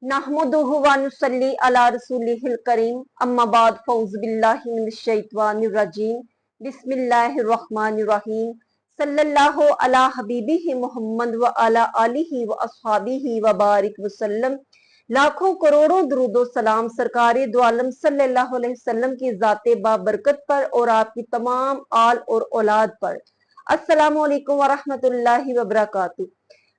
नहमदुहु व नुसल्ली अला रसूलिहिल करीम अम्मा बाद फौज़ बिल्लाहि मिनश शैतानिर रजीम बिस्मिल्लाहिर रहमानिर रहीम सल्लल्लाहु अला हबीबिहि मोहम्मद व अला आलिहि व अस्हाबिहि व बारिक वसल्लम। लाखों करोड़ों दुरूदो सलाम सरकारे दो आलम सल्लल्लाहु अलैहि वसल्लम की ज़ाते बाबरकत पर और आपकी तमाम आल और औलाद पर। अस्सलामु अलैकुम व रहमतुल्लाहि व बरकातुहू।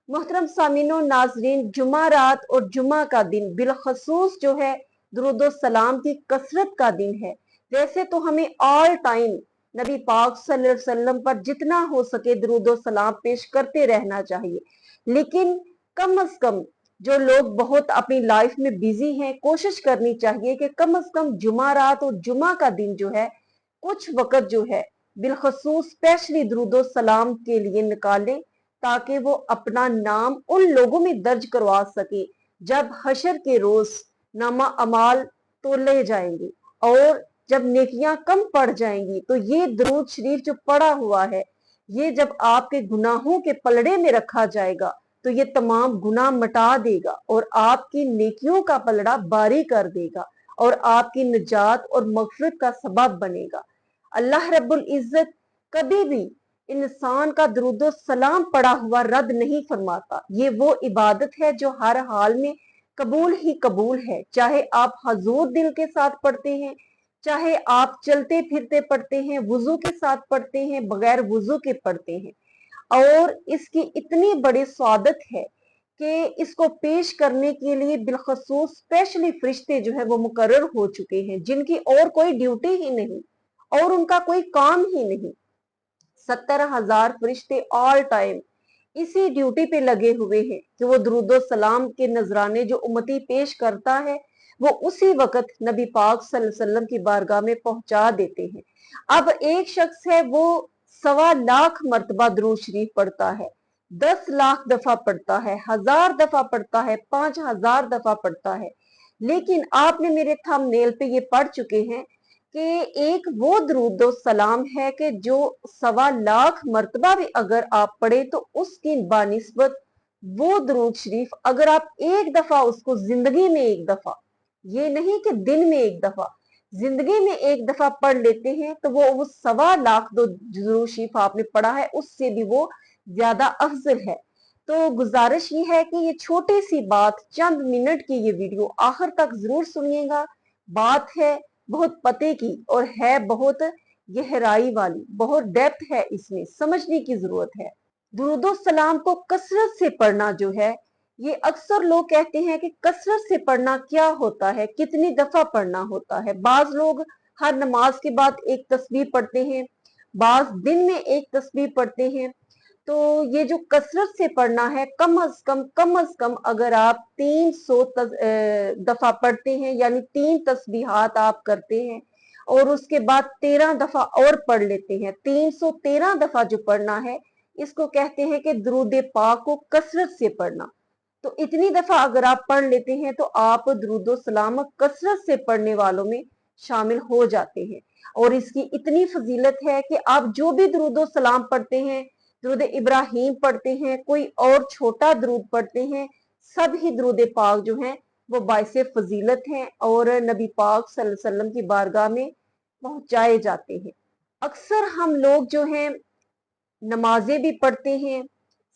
मोहतरम सामीनो नाजरीन, जुमा रात और जुमा का दिन बिलखसूस जो है दुरूदो सलाम की कसरत का दिन है। वैसे तो हमें ऑल टाइम नबी पाक सल्लल्लाहु अलैहि वसल्लम पर जितना हो सके दुरूदो सलाम पेश करते रहना चाहिए, लेकिन कम अज कम जो लोग बहुत अपनी लाइफ में बिजी हैं, कोशिश करनी चाहिए कि कम अज कम जुमा रात और जुमा का दिन जो है कुछ वक्त जो है बिलखसूस स्पेशली दुरूदो सलाम के लिए निकालें, ताकि वो अपना नाम उन लोगों में दर्ज करवा सके जब हशर के रोज नामा अमाल तोले जाएंगे और जब नेकियां कम पड़ जाएंगी तो ये दुरूद शरीफ जो पड़ा हुआ है ये जब आपके गुनाहों के पलड़े में रखा जाएगा तो ये तमाम गुनाह मिटा देगा और आपकी नेकियों का पलड़ा बारी कर देगा और आपकी निजात और मगफिरत का सबब बनेगा। अल्लाह रब्बुल इज्जत कभी भी इंसान का दुरूदो सलाम पड़ा हुआ रद्द नहीं फरमाता। ये वो इबादत है जो हर हाल में कबूल ही कबूल है, चाहे आप हजूर दिल के साथ पढ़ते हैं, चाहे आप चलते फिरते पढ़ते हैं, वुजू के साथ पढ़ते हैं, बगैर वुजू के पढ़ते हैं। और इसकी इतनी बड़ी स्वादत है कि इसको पेश करने के लिए बिलखसूस स्पेशली फरिश्ते जो है वो मुकर्रर हो चुके हैं, जिनकी और कोई ड्यूटी ही नहीं और उनका कोई काम ही नहीं। 70,000 फरिश्ते ऑल टाइम इसी ड्यूटी पे लगे हुए हैं कि वो दुरूदो सलाम के नजराने जो उम्मती पेश करता है वो उसी वक्त नबी पाक सल्लल्लाहु अलैहि वसल्लम की बारगाह में पहुंचा देते हैं। अब एक शख्स है वो 1.25 मरतबा दुरूद शरीफ पढ़ता है, 10 लाख दफा पढ़ता है, 1000 दफा पढ़ता है, 5000 दफा पढ़ता है, लेकिन आपने मेरे थंबनेल पे ये पढ़ चुके हैं कि एक वो दुरूदो सलाम है कि जो 1.25 मरतबा भी अगर आप पढ़े तो उसकी बानिस्बत वो दुरूद शरीफ अगर आप एक दफा उसको जिंदगी में एक दफा, ये नहीं कि दिन में एक दफा, जिंदगी में एक दफा पढ़ लेते हैं तो वो 1.25 दुरूद शरीफ आपने पढ़ा है उससे भी वो ज्यादा अफजल है। तो गुजारिश ये है कि ये छोटी सी बात, चंद मिनट की ये वीडियो आखिर तक जरूर सुनिएगा। बात है बहुत पते की और है बहुत गहराई वाली, बहुत डेप्थ है, इसमें समझने की जरूरत है। दुरूदो सलाम को कसरत से पढ़ना जो है, ये अक्सर लोग कहते हैं कि कसरत से पढ़ना क्या होता है, कितनी दफा पढ़ना होता है। बाज लोग हर नमाज के बाद एक तस्बीह पढ़ते हैं, बाज दिन में एक तस्बीह पढ़ते हैं। तो ये जो कसरत से पढ़ना है, कम अज कम अगर आप 300 दफा पढ़ते हैं, यानी 3 तस्बीहात आप करते हैं और उसके बाद 13 दफा और पढ़ लेते हैं, 313 दफा जो पढ़ना है इसको कहते हैं कि दुरूद पाक को कसरत से पढ़ना। तो इतनी दफा अगर आप पढ़ लेते हैं तो आप दुरूदो सलाम कसरत से पढ़ने वालों में शामिल हो जाते हैं। और इसकी इतनी फजीलत है कि आप जो भी दुरूदो सलाम पढ़ते हैं, दुरूद इब्राहिम पढ़ते हैं, कोई और छोटा दुरूद पढ़ते हैं, सब ही दुरूद पाक जो हैं वो बाइसे फजीलत हैं और नबी पाक सल्लल्लाहु अलैहि वसल्लम की बारगाह में पहुंचाए जाते हैं। अक्सर हम लोग जो हैं नमाजें भी पढ़ते हैं,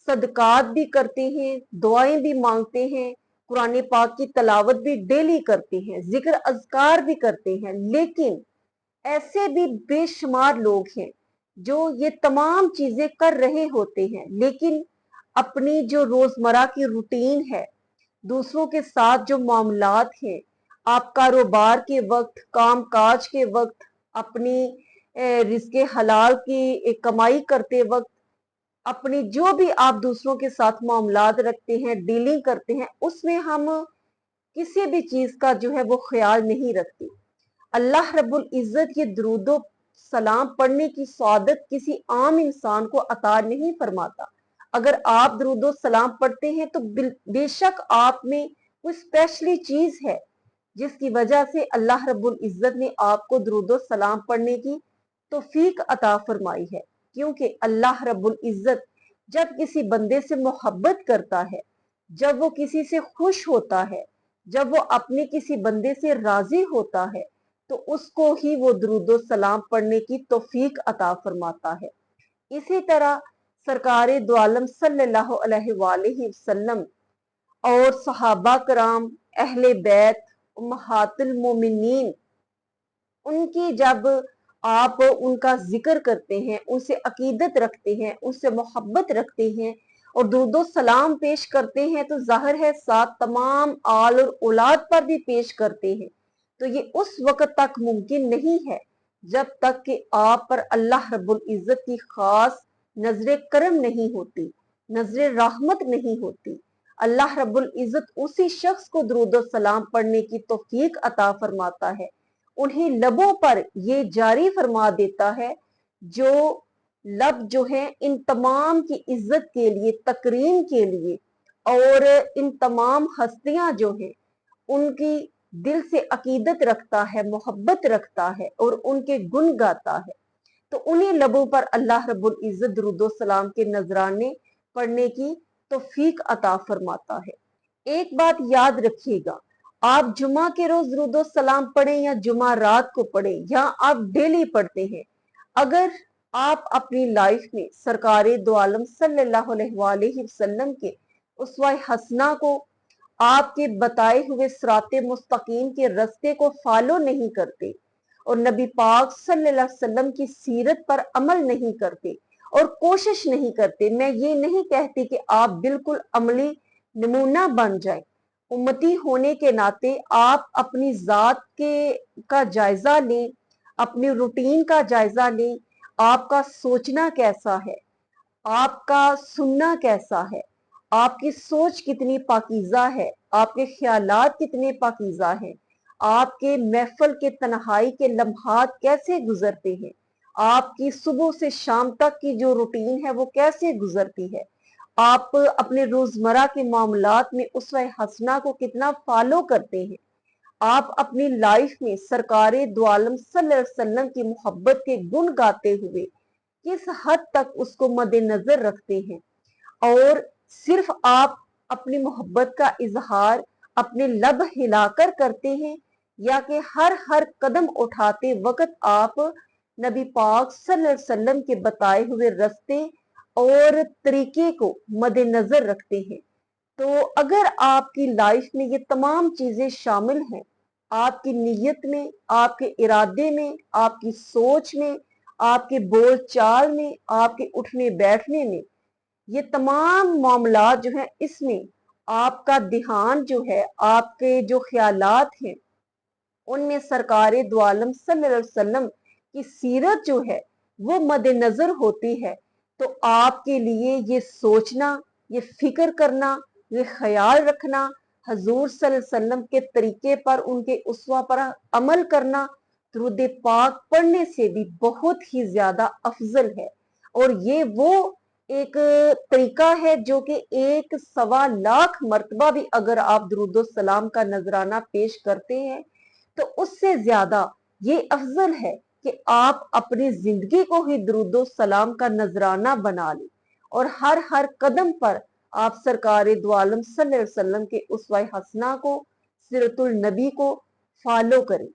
सदकात भी करते हैं, दुआएं भी मांगते हैं, कुरान पाक की तलावत भी डेली करते हैं, जिक्र अज़कार भी करते हैं, लेकिन ऐसे भी बेशुमार लोग हैं जो ये तमाम चीजें कर रहे होते हैं, लेकिन अपनी जो रोजमर्रा की रूटीन है, दूसरों के साथ जो मामलात हैं, आप कारोबार के वक्त, काम काज के वक्त, अपनी रिज़्क़े हलाल की कमाई करते वक्त, अपनी जो भी आप दूसरों के साथ मामलात रखते हैं, डीलिंग करते हैं, उसमें हम किसी भी चीज का जो है वो ख्याल नहीं रखते। अल्लाह रब्बुल इज्जत ये दुरूदो सलाम पढ़ने की सआदत किसी आम इंसान को अता नहीं फरमाता। अगर आप दुरूदो सलाम पढ़ते हैं तो बेशक आप में कोई स्पेशली चीज है जिसकी वजह से अल्लाह रब्बुल इज्जत ने आपको दुरूदो सलाम पढ़ने की तौफीक अता फरमाई है। क्योंकि अल्लाह रब्बुल इज्जत जब किसी बंदे से मोहब्बत करता है, जब वो किसी से खुश होता है, جب وہ اپنے کسی بندے سے راضی ہوتا ہے تو اس کو ہی وہ درود و سلام پڑھنے کی توفیق عطا فرماتا ہے۔ اسی طرح سرکار دو عالم صلی اللہ علیہ وآلہ وسلم اور صحابہ کرام، اہل بیت، امہات المومنین، ان کی جب آپ ان کا ذکر کرتے ہیں، ان سے عقیدت رکھتے ہیں، ان سے محبت رکھتے ہیں اور درود و سلام پیش کرتے ہیں تو ظاہر ہے ساتھ تمام آل اور اولاد پر بھی پیش کرتے ہیں، تو یہ اس وقت تک ممکن نہیں ہے جب تک کہ آپ پر اللہ رب العزت کی خاص نظر کرم نہیں ہوتی، نظر رحمت نہیں ہوتی۔ اللہ رب العزت اسی شخص کو درود و سلام پڑھنے کی توفیق عطا فرماتا ہے، انہیں لبوں پر یہ جاری فرما دیتا ہے جو لب جو ہیں ان تمام کی عزت کے لیے، تکریم کے لیے، اور ان تمام ہستیاں جو ہیں ان کی دل سے عقیدت رکھتا ہے، محبت رکھتا ہے اور ان کے گن گاتا ہے، تو انہیں لبوں پر اللہ رب العزت درود و سلام کے نذرانے پڑھنے کی توفیق عطا فرماتا ہے۔ ایک بات یاد رکھیے گا، آپ جمعہ کے روز درود و سلام پڑھیں یا جمعہ رات کو پڑھیں یا آپ ڈیلی پڑھتے ہیں، اگر آپ اپنی لائف میں سرکار دو عالم صلی اللہ علیہ وآلہ وسلم کے اسوہ حسنہ کو، آپ کے بتائے ہوئے صراط مستقیم کے رستے کو فالو نہیں کرتے اور نبی پاک صلی اللہ علیہ وسلم کی سیرت پر عمل نہیں کرتے اور کوشش نہیں کرتے، میں یہ نہیں کہتی کہ آپ بالکل عملی نمونہ بن جائیں، امتی ہونے کے ناطے آپ اپنی ذات کا جائزہ لیں، اپنی روٹین کا جائزہ لیں، آپ کا سوچنا کیسا ہے، آپ کا سننا کیسا ہے، آپ کی سوچ کتنی پاکیزہ ہے، آپ کے خیالات کتنے پاکیزہ ہیں، آپ کے محفل کے تنہائی کے لمحات کیسے گزرتے ہیں، آپ کی صبح سے شام تک کی جو روٹین ہے وہ کیسے گزرتی ہے، آپ اپنے روزمرہ کے معاملات میں اسوہ حسنہ کو کتنا فالو کرتے ہیں، آپ اپنی لائف میں سرکار دو عالم صلی اللہ علیہ وسلم کی محبت کے گن گاتے ہوئے کس حد تک اس کو مد نظر رکھتے ہیں، اور صرف آپ اپنی محبت کا اظہار اپنے لب ہلا کر کرتے ہیں یا کہ ہر قدم اٹھاتے وقت آپ نبی پاک صلی اللہ علیہ وسلم کے بتائے ہوئے رستے اور طریقے کو مد نظر رکھتے ہیں۔ تو اگر آپ کی لائف میں یہ تمام چیزیں شامل ہیں، آپ کی نیت میں، آپ کے ارادے میں، آپ کی سوچ میں، آپ کے بول چال میں، آپ کے اٹھنے بیٹھنے میں، یہ تمام معاملات جو ہیں اس میں آپ کا دھیان جو ہے، آپ کے جو خیالات ہیں ان میں سرکار دو عالم صلی اللہ علیہ وسلم کی سیرت جو ہے وہ مد نظر ہوتی ہے، تو آپ کے لیے یہ سوچنا، یہ فکر کرنا، یہ خیال رکھنا، حضور صلی اللہ علیہ وسلم کے طریقے پر، ان کے اسوہ پر عمل کرنا درود پاک پڑھنے سے بھی بہت ہی زیادہ افضل ہے، اور یہ وہ ایک طریقہ ہے جو کہ 1.25 مرتبہ بھی اگر آپ درود و سلام کا نذرانہ پیش کرتے ہیں تو اس سے زیادہ یہ افضل ہے کہ آپ اپنی زندگی کو ہی درود و سلام کا نذرانہ بنا لیں اور ہر قدم پر آپ سرکار دو عالم صلی اللہ علیہ وسلم کے اسوہ حسنہ کو، سیرت النبی کو فالو کریں۔